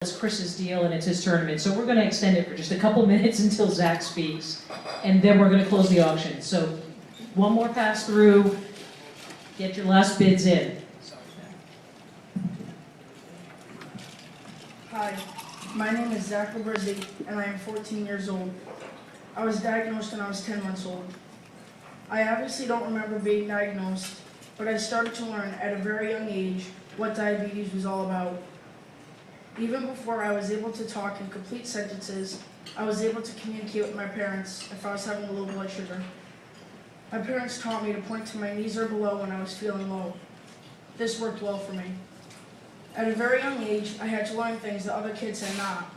It's Chris's deal and it's his tournament, so we're going to extend it for just a couple minutes until Zach speaks, and then we're going to close the auction. So one more pass through, get your last bids in. Hi, my name is Zach Labrizzi, and I am 14 years old. I was diagnosed when I was 10 months old. I obviously don't remember being diagnosed, but I started to learn at a very young age what diabetes was all about. Even before I was able to talk in complete sentences, I was able to communicate with my parents if I was having a low blood sugar. My parents taught me to point to my knees or below when I was feeling low. This worked well for me. At a very young age, I had to learn things that other kids had not,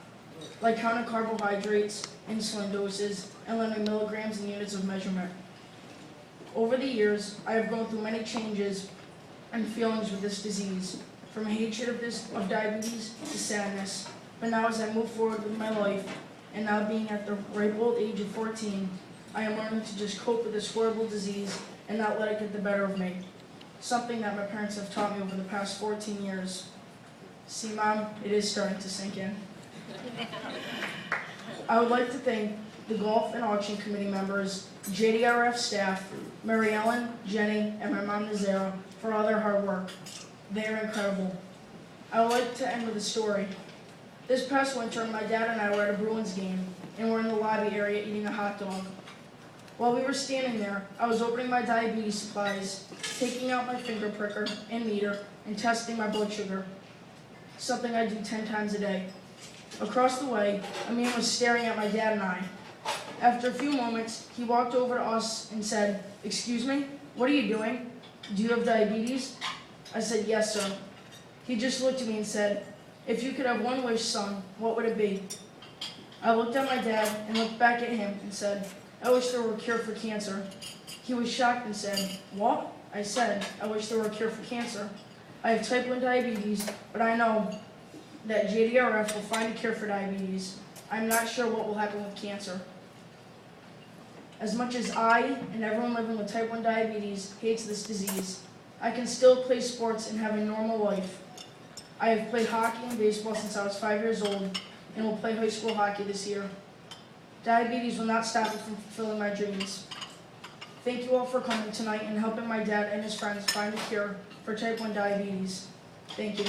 like counting carbohydrates, insulin doses, and learning milligrams and units of measurement. Over the years, I have gone through many changes and feelings with this disease, from hatred of diabetes to sadness. But now as I move forward with my life, and now being at the ripe old age of 14, I am learning to just cope with this horrible disease and not let it get the better of me. Something that my parents have taught me over the past 14 years. See, Mom, it is starting to sink in. I would like to thank the Golf and Auction Committee members, JDRF staff, Mary Ellen, Jenny, and my mom Nazara for all their hard work. They are incredible. I would like to end with a story. This past winter, my dad and I were at a Bruins game, and we're in the lobby area eating a hot dog. While we were standing there, I was opening my diabetes supplies, taking out my finger pricker and meter, and testing my blood sugar, something I do 10 times a day. Across the way, a man was staring at my dad and I. After a few moments, he walked over to us and said, "Excuse me, what are you doing? Do you have diabetes?" I said, "Yes, sir." He just looked at me and said, "If you could have one wish, son, what would it be?" I looked at my dad and looked back at him and said, "I wish there were a cure for cancer." He was shocked and said, "What?" I said, "I wish there were a cure for cancer. I have type 1 diabetes, but I know that JDRF will find a cure for diabetes. I'm not sure what will happen with cancer." As much as I and everyone living with type 1 diabetes hates this disease, I can still play sports and have a normal life. I have played hockey and baseball since I was 5 years old and will play high school hockey this year. Diabetes will not stop me from fulfilling my dreams. Thank you all for coming tonight and helping my dad and his friends find a cure for type 1 diabetes. Thank you.